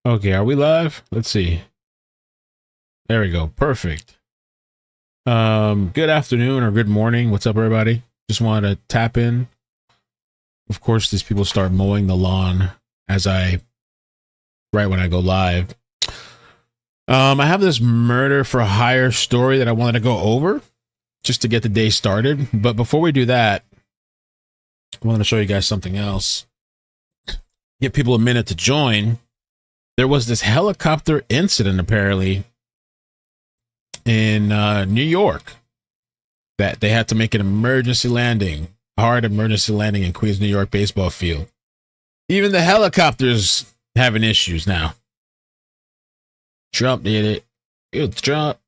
Okay, are we live? Let's see. There we go. Perfect. Good afternoon or good morning. What's up, everybody? Just wanted to tap in. Of course, these people start mowing the lawn right when I go live. I have this murder for hire story that I wanted to go over just to get the day started. But before we do that, I want to show you guys something else. Give people a minute to join. There was this helicopter incident apparently in New York that they had to make an emergency landing, hard emergency landing in Queens, New York baseball field. Even the helicopters having issues now. Trump did it. It's Trump.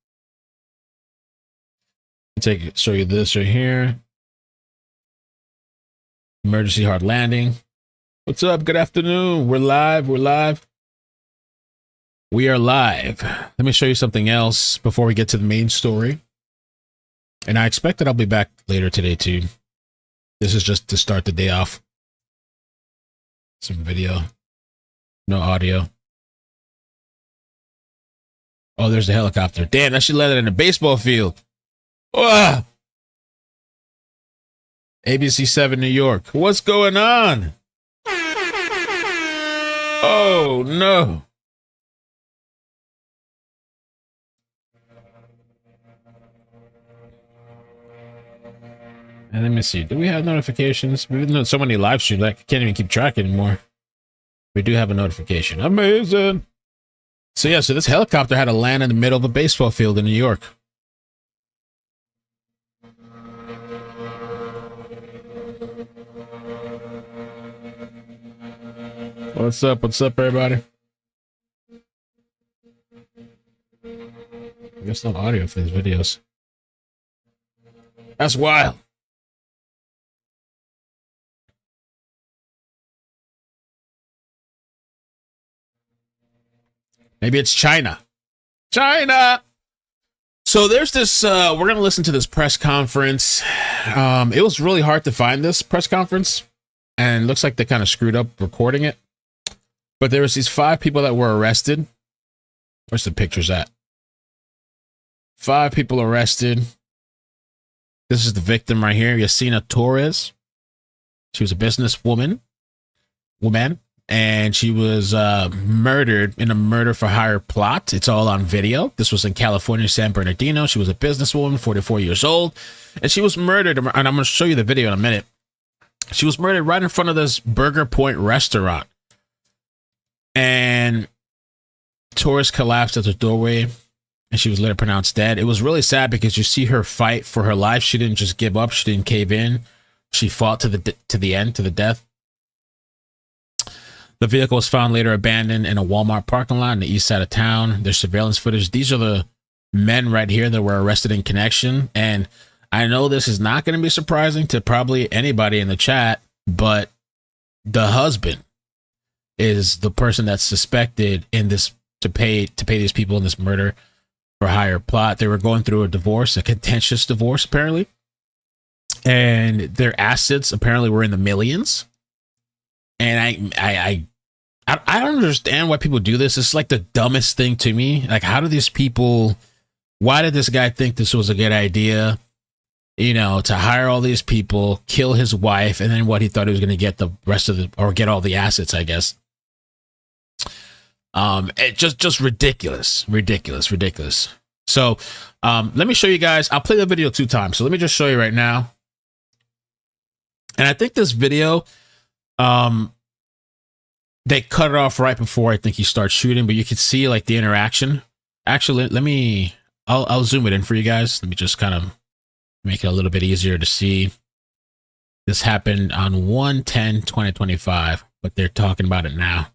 Show you this right here. Emergency hard landing. What's up? Good afternoon. We're live. We are live. Let me show you something else before we get to the main story. And I expect that I'll be back later today too. This is just to start the day off. Some video. No audio. Oh, there's the helicopter. Damn, that should landed in a baseball field. Oh! ABC 7 New York. What's going on? Oh, no. And let me see. Do we have notifications? We've done so many live streams, I can't even keep track anymore. We do have a notification. Amazing. So yeah, so this helicopter had to land in the middle of a baseball field in New York. What's up? What's up, everybody? I guess no audio for these videos. That's wild. Maybe it's China. China! So there's this, we're going to listen to this press conference. It was really hard to find this press conference. And it looks like they kind of screwed up recording it. But there was these 5 people that were arrested. Where's the pictures at? 5 people arrested. This is the victim right here, Yesenia Torres. She was a businesswoman. And she was murdered in a murder for hire plot. It's all on video. This was in California, San Bernardino. She was a businesswoman, 44 years old. And she was murdered, and I'm going to show you the video in a minute. She was murdered right in front of this Burger Point restaurant. And Torres collapsed at the doorway, and she was later pronounced dead. It was really sad because you see her fight for her life. She didn't just give up. She didn't cave in. She fought to the end, to the death. The vehicle was found later abandoned in a Walmart parking lot in the east side of town. There's surveillance footage. These are the men right here that were arrested in connection. And I know this is not going to be surprising to probably anybody in the chat, but the husband is the person that's suspected in this to pay these people in this murder for hire plot. They were going through a divorce, a contentious divorce, apparently. And their assets apparently were in the millions. And I don't understand why people do this. It's like the dumbest thing to me. Like, how do these people, why did this guy think this was a good idea? You know, to hire all these people, kill his wife, and then what, he thought he was going to get the rest of or get all the assets, I guess. It just ridiculous. So, let me show you guys. I'll play the video 2 times. So let me just show you right now. And I think this video, they cut it off right before I think he starts shooting, but you can see like the interaction. Actually, I'll zoom it in for you guys. Let me just kind of make it a little bit easier to see. This happened on 1/10/2025, but they're talking about it now.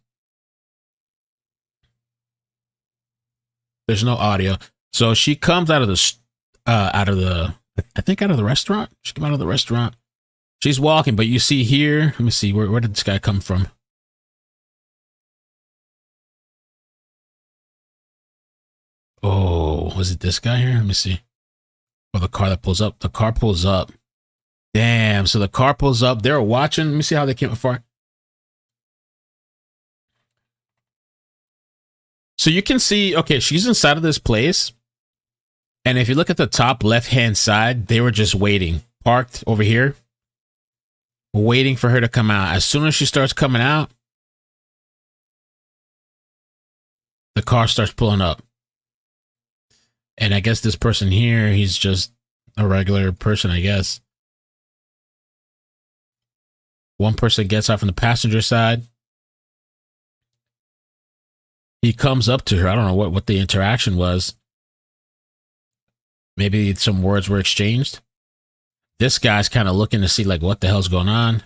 There's no audio. So she comes out of the restaurant. She came out of the restaurant. She's walking, but you see here, let me see, where did this guy come from? Oh, was it this guy here? Let me see. Oh, the car that pulls up. The car pulls up. Damn, so the car pulls up. They're watching. Let me see how they came far. So you can see, okay, she's inside of this place. And if you look at the top left-hand side, they were just waiting, parked over here, waiting for her to come out. As soon as she starts coming out, the car starts pulling up. And I guess this person here, he's just a regular person, I guess. One person gets off on the passenger side. He comes up to her. I don't know what the interaction was. Maybe some words were exchanged. This guy's kind of looking to see, like, what the hell's going on.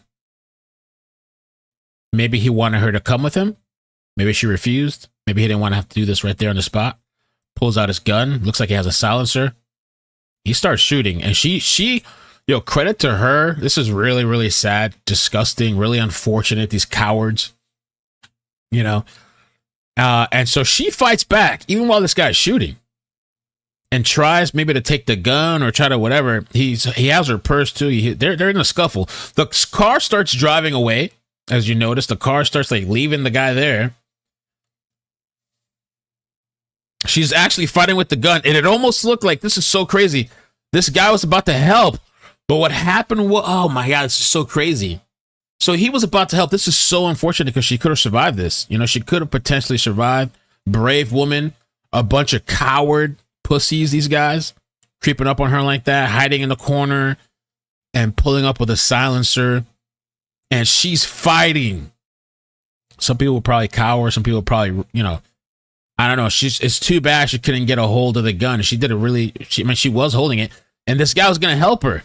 Maybe he wanted her to come with him. Maybe she refused. Maybe he didn't want to have to do this right there on the spot. Pulls out his gun. Looks like he has a silencer. He starts shooting. And she, credit to her. This is really, really sad, disgusting, really unfortunate. These cowards, and so she fights back, even while this guy's shooting, and tries maybe to take the gun or try to whatever. He has her purse too. They're in a scuffle. The car starts driving away. As you notice, the car starts like leaving the guy there. She's actually fighting with the gun, and it almost looked like, this is so crazy, this guy was about to help. But what happened was, oh my God, this is so crazy. So he was about to help. This is so unfortunate because she could have survived this. She could have potentially survived. Brave woman, a bunch of coward pussies, these guys, creeping up on her like that, hiding in the corner and pulling up with a silencer. And she's fighting. Some people will probably cower. Some people probably, I don't know. It's too bad she couldn't get a hold of the gun. She did she was holding it. And this guy was going to help her.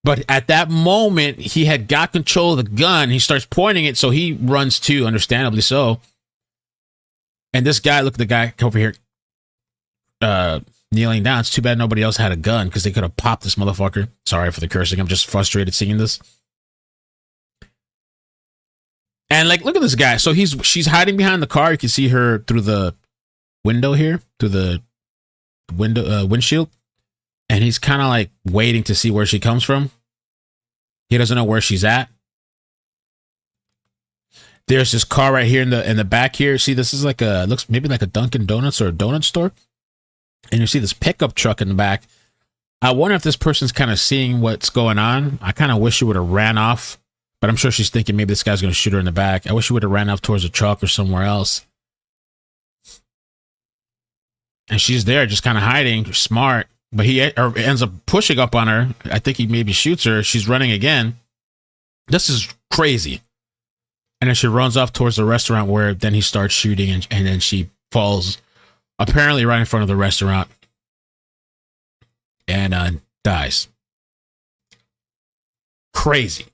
But at that moment, he had got control of the gun. He starts pointing it, so he runs too, understandably so. And this guy, look at the guy over here kneeling down. It's too bad nobody else had a gun because they could have popped this motherfucker. Sorry for the cursing. I'm just frustrated seeing this. And like, look at this guy. So she's hiding behind the car. You can see her through the window here, through the windshield. And he's kind of like waiting to see where she comes from. He doesn't know where she's at. There's this car right here in the back here. See, this is looks maybe like a Dunkin' Donuts or a donut store. And you see this pickup truck in the back. I wonder if this person's kind of seeing what's going on. I kind of wish she would have ran off, but I'm sure she's thinking maybe this guy's going to shoot her in the back. I wish she would have ran off towards the truck or somewhere else. And she's there just kind of hiding, smart. But he ends up pushing up on her. I think he maybe shoots her. She's running again. This is crazy. And then she runs off towards the restaurant where then he starts shooting and then she falls apparently right in front of the restaurant and dies. Crazy.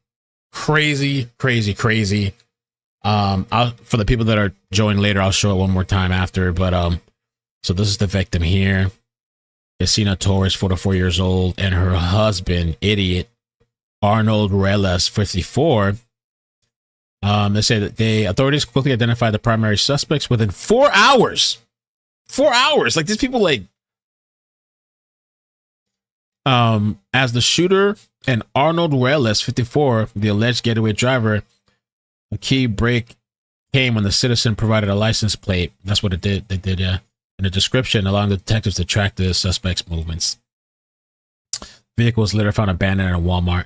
Crazy. For the people that are joining later, I'll show it one more time after. But so this is the victim here. Yesenia Torres, 44 years old, and her husband, idiot, Arnaldo Ruelas, 54. They say that authorities quickly identified the primary suspects within 4 hours. 4 hours. Like, these people, like, as the shooter and Arnaldo Ruelas, 54, the alleged getaway driver, a key break came when the citizen provided a license plate. That's what it did. They did, in the description, allowing the detectives to track the suspect's movements. Vehicle was later found abandoned in a Walmart.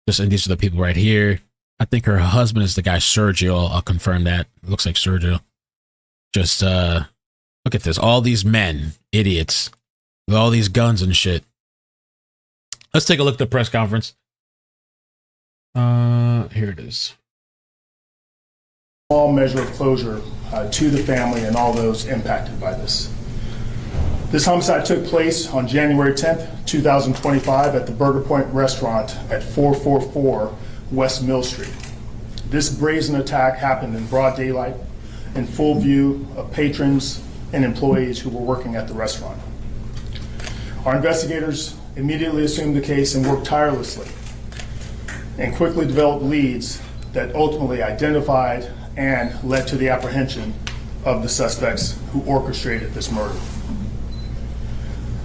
And these are the people right here. I think her husband is the guy Sergio. I'll confirm that. It looks like Sergio. Just look at this. All these men, idiots, with all these guns and shit. Let's take a look at the press conference. Here it is. Small measure of closure to the family and all those impacted by this. This homicide took place on January 10th, 2025 at the Burger Point restaurant at 444 West Mill Street. This brazen attack happened in broad daylight in full view of patrons and employees who were working at the restaurant. Our investigators immediately assumed the case and worked tirelessly and quickly developed leads that ultimately identified and led to the apprehension of the suspects who orchestrated this murder.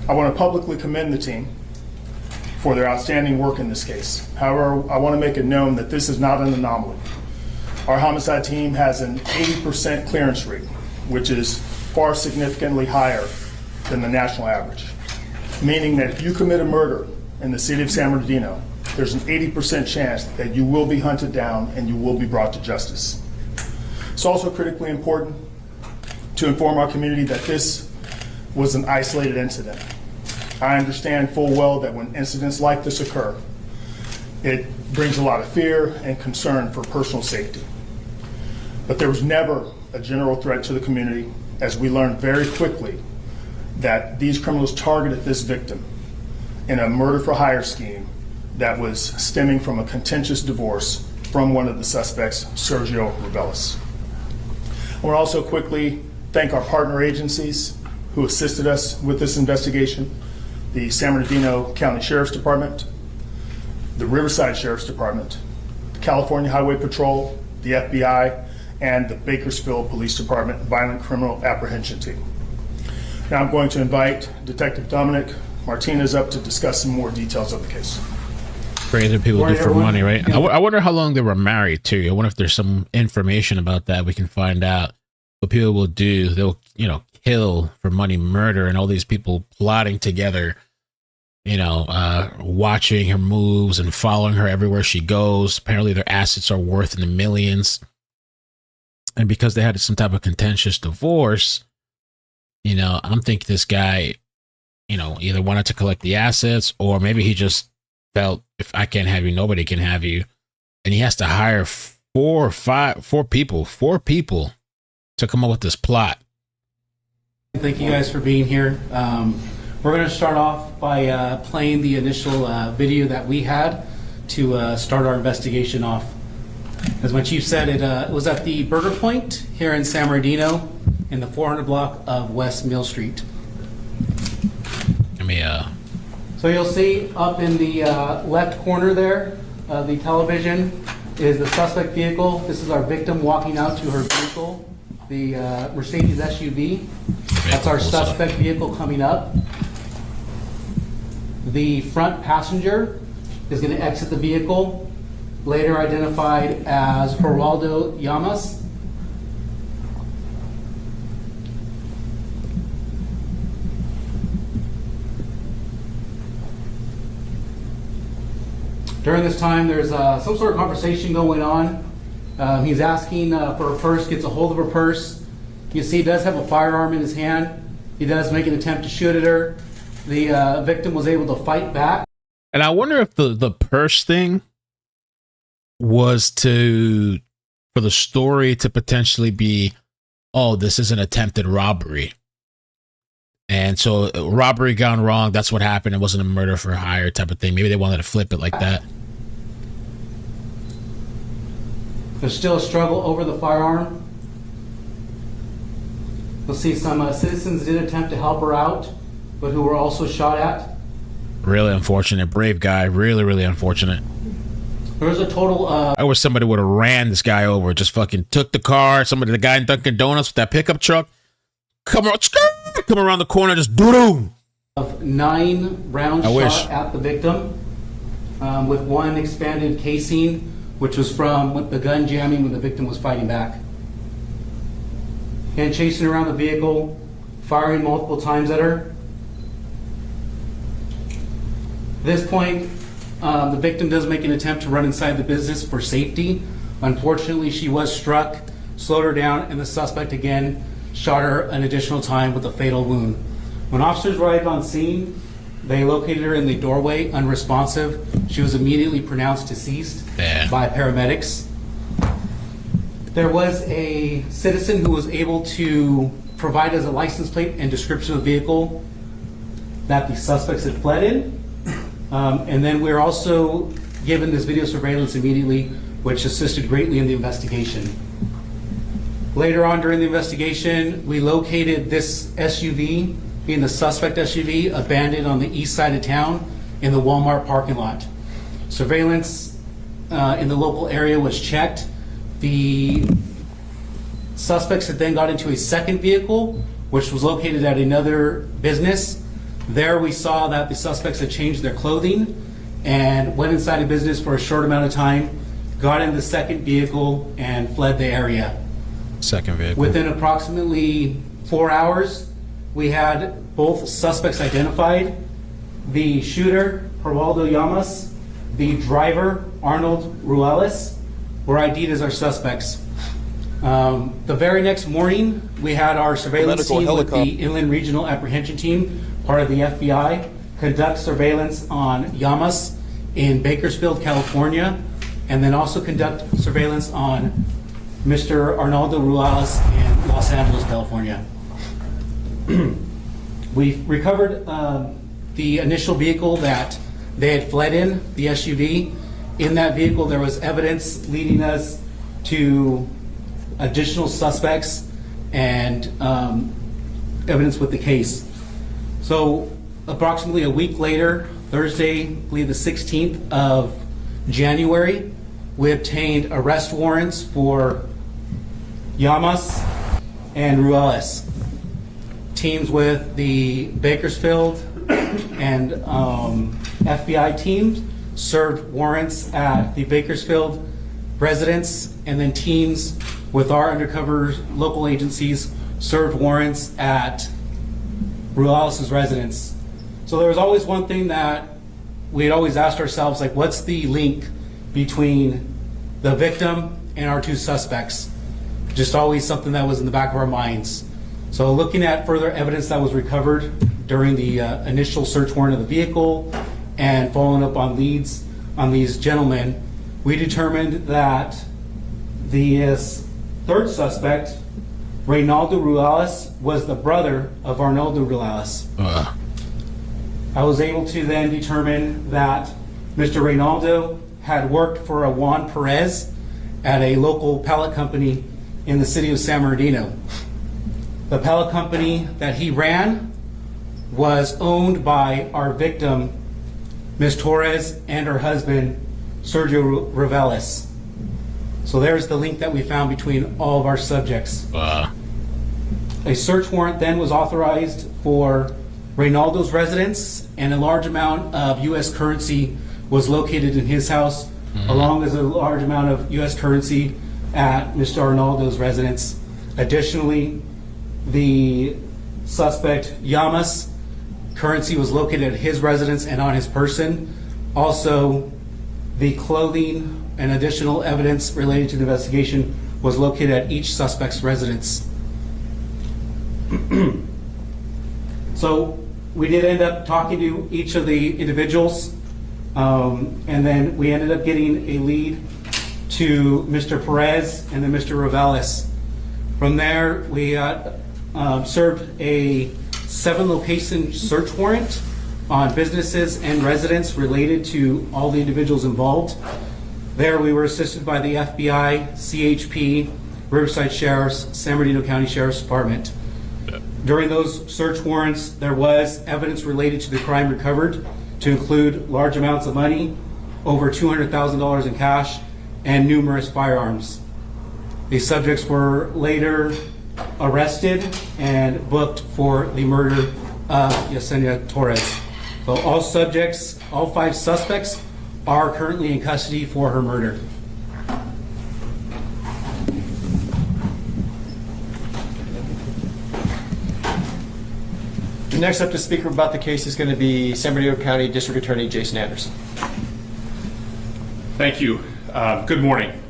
I want to publicly commend the team for their outstanding work in this case. However, I want to make it known that this is not an anomaly. Our homicide team has an 80% clearance rate, which is far significantly higher than the national average, meaning that if you commit a murder in the city of San Bernardino, there's an 80% chance that you will be hunted down and you will be brought to justice. It's also critically important to inform our community that this was an isolated incident. I understand full well that when incidents like this occur, it brings a lot of fear and concern for personal safety. But there was never a general threat to the community, as we learned very quickly that these criminals targeted this victim in a murder for hire scheme that was stemming from a contentious divorce from one of the suspects, Sergio Reveles. I want to also quickly thank our partner agencies who assisted us with this investigation: the San Bernardino County Sheriff's Department, the Riverside Sheriff's Department, the California Highway Patrol, the FBI, and the Bakersfield Police Department Violent Criminal Apprehension Team. Now I'm going to invite Detective Dominic Martinez up to discuss some more details of the case. Crazy people do for money, right? Yeah. I wonder how long they were married too. I wonder if there's some information about that we can find out. What people will do, they'll, kill for money, murder, and all these people plotting together, watching her moves and following her everywhere she goes. Apparently their assets are worth in the millions. And because they had some type of contentious divorce, I'm thinking this guy, either wanted to collect the assets, or maybe he just felt, if I can't have you, nobody can have you. And he has to hire four people to come up with this plot. Thank you guys for being here. We're going to start off by playing the initial video that we had to start our investigation off. As my chief said, it was at the Burger Point here in San Bernardino in the 400 block of West Mill Street. So you'll see up in the left corner there, the television, is the suspect vehicle. This is our victim walking out to her vehicle, the Mercedes SUV. That's our suspect vehicle coming up. The front passenger is going to exit the vehicle, later identified as Gerardo Llamas. During this time, there's some sort of conversation going on. He's asking for her purse, gets a hold of her purse. You see he does have a firearm in his hand. He does make an attempt to shoot at her. The victim was able to fight back. And I wonder if the purse thing was for the story to potentially be, oh, this is an attempted robbery. And so robbery gone wrong. That's what happened. It wasn't a murder for hire type of thing. Maybe they wanted to flip it like that. There's still a struggle over the firearm. You'll see some citizens did attempt to help her out, but who were also shot at. Really unfortunate. Brave guy. Really, really unfortunate. There was a total I wish somebody would have ran this guy over. Just fucking took the car. The guy in Dunkin' Donuts with that pickup truck. Come around the corner, just doo-doo. Of 9 rounds shot at the victim, with one expanded casing, which was from the gun jamming when the victim was fighting back. And chasing around the vehicle, firing multiple times at her. At this point, the victim does make an attempt to run inside the business for safety. Unfortunately, she was struck, slowed her down, and the suspect again shot her an additional time with a fatal wound. When officers arrived on scene, they located her in the doorway, unresponsive. She was immediately pronounced deceased by paramedics. There was a citizen who was able to provide us a license plate and description of the vehicle that the suspects had fled in. And then we were also given this video surveillance immediately, which assisted greatly in the investigation. Later on during the investigation, we located this SUV, being the suspect SUV, abandoned on the east side of town in the Walmart parking lot. Surveillance in the local area was checked. The suspects had then got into a second vehicle, which was located at another business. There we saw that the suspects had changed their clothing and went inside a business for a short amount of time, got in the second vehicle, and fled the area. Second vehicle. Within approximately 4 hours, we had both suspects identified. The shooter, Gerardo Llamas, the driver, Arnaldo Ruelas, were ID'd as our suspects. The very next morning, we had our surveillance team with the Inland Regional Apprehension Team, part of the FBI, conduct surveillance on Llamas in Bakersfield, California, and then also conduct surveillance on Mr. Arnaldo Ruelas in Los Angeles, California. We recovered the initial vehicle that they had fled in, the SUV. In that vehicle, there was evidence leading us to additional suspects and evidence with the case. So approximately a week later, Thursday, I believe the 16th of January, we obtained arrest warrants for Llamas and Ruelas. Teams with the Bakersfield and FBI teams served warrants at the Bakersfield residence, and then teams with our undercover local agencies served warrants at Ruelas' residence. So there was always one thing that we had always asked ourselves, like, what's the link between the victim and our two suspects? Just always something that was in the back of our minds. So looking at further evidence that was recovered during the initial search warrant of the vehicle and following up on leads on these gentlemen, we determined that the third suspect, Reynaldo Ruelas, was the brother of Arnaldo Ruelas. I was able to then determine that Mr. Reynaldo had worked for a Juan Perez at a local pallet company in the city of San Bernardino. The pallet company that he ran was owned by our victim, Ms. Torres, and her husband, Sergio Reveles. So there's the link that we found between all of our subjects. A search warrant then was authorized for Reynaldo's residence, and a large amount of U.S. currency was located in his house, along with a large amount of U.S. currency at Mr. Arnaldo's residence. Additionally, the suspect, Llamas, currency was located at his residence and on his person. Also, the clothing and additional evidence related to the investigation was located at each suspect's residence. So we did end up talking to each of the individuals, and then we ended up getting a lead to Mr. Perez and then Mr. Reveles. From there, we served a 7-location search warrant on businesses and residents related to all the individuals involved. There we were assisted by the FBI, CHP, Riverside Sheriff's, San Bernardino County Sheriff's Department. During those search warrants, there was evidence related to the crime recovered, to include large amounts of money, over $200,000 in cash, and numerous firearms. The subjects were later arrested and booked for the murder of Yesenia Torres. So all subjects, all 5 suspects, are currently in custody for her murder. Next up to speak about the case is going to be San Bernardino County District Attorney Jason Anderson. Thank you. Good morning.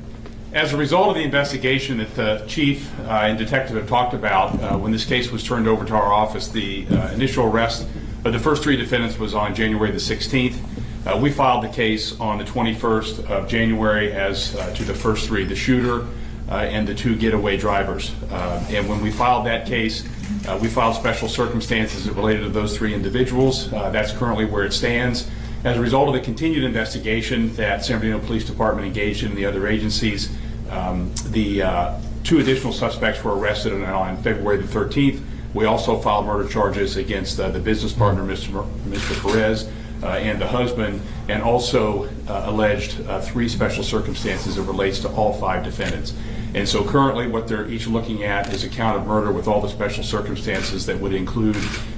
As a result of the investigation that the chief and detective have talked about, when this case was turned over to our office, the initial arrest of the first 3 defendants was on January the 16th. We filed the case on the 21st of January as to the first 3, the shooter and the 2 getaway drivers. And when we filed that case, we filed special circumstances related to those 3 individuals. That's currently where it stands. As a result of the continued investigation that San Bernardino Police Department engaged in and the other agencies, the 2 additional suspects were arrested on February the 13th. We also filed murder charges against the business partner, Mr. Perez, and the husband, and also alleged 3 special circumstances that relates to all 5 defendants. And so currently what they're each looking at is a count of murder with all the special circumstances that would include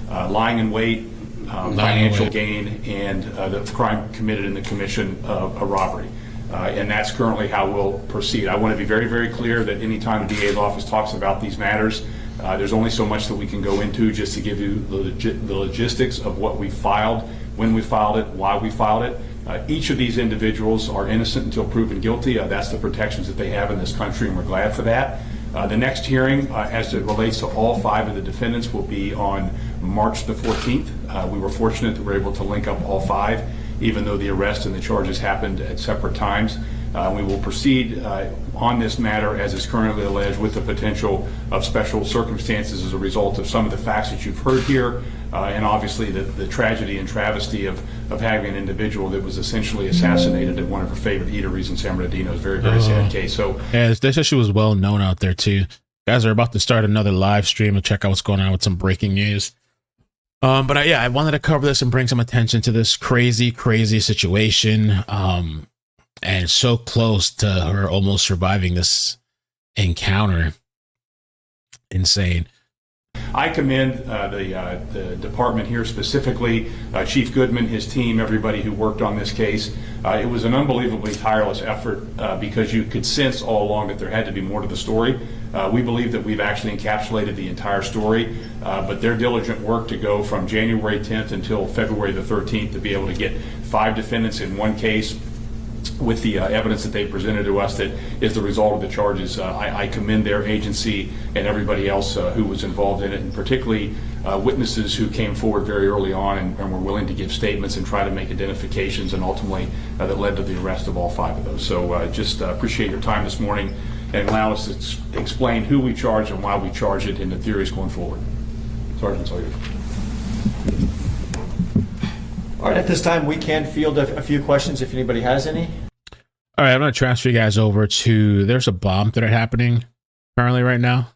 lying in wait, financial gain, and the crime committed in the commission of a robbery. And that's currently how we'll proceed. I want to be very, very clear that any time the DA's office talks about these matters, There's only so much that we can go into just to give you the logistics of what we filed, when we filed it, why we filed it. Each of these individuals are innocent until proven guilty. That's the protections that they have in this country, and we're glad for that. The next hearing, as it relates to all 5 of the defendants, will be on March the 14th. We were fortunate that we were able to link up all 5, even though the arrest and the charges happened at separate times. We will proceed on this matter as is currently alleged, with the potential of special circumstances as a result of some of the facts that you've heard here, and obviously the tragedy and travesty of having an individual that was essentially assassinated at one of her favorite eateries in San Bernardino. Is a very, very sad case. So yeah, this issue was well known out there too. Guys are about to start another live stream and check out what's going on with some breaking news. But yeah, I wanted to cover this and bring some attention to this crazy situation. And so close to her almost surviving this encounter. Insane. I commend the department here, specifically Chief Goodman, his team, everybody who worked on this case. It was an unbelievably tireless effort because you could sense all along that there had to be more to the story. We believe that we've actually encapsulated the entire story, but their diligent work to go from January 10th until February the 13th to be able to get 5 defendants in one case with the evidence that they presented to us that is the result of the charges. I commend their agency and everybody else who was involved in it, and particularly witnesses who came forward very early on and were willing to give statements and try to make identifications, and ultimately that led to the arrest of all 5 of those. So just appreciate your time this morning and allow us to explain who we charge and why we charge it and the theories going forward. Sergeant Sawyer. All right, at this time, we can field a few questions if anybody has any. All right, I'm going to transfer you guys over to, there's a bomb threat happening currently right now,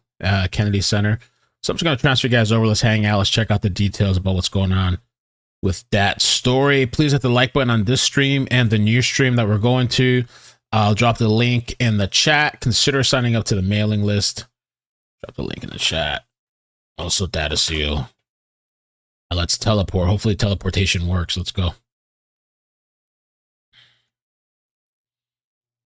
Kennedy Center. So I'm just going to transfer you guys over. Let's hang out. Let's check out the details about what's going on with that story. Please hit the like button on this stream and the new stream that we're going to. I'll drop the link in the chat. Consider signing up to the mailing list. Drop the link in the chat. Also, data seal. Let's teleport. Hopefully teleportation works. Let's go.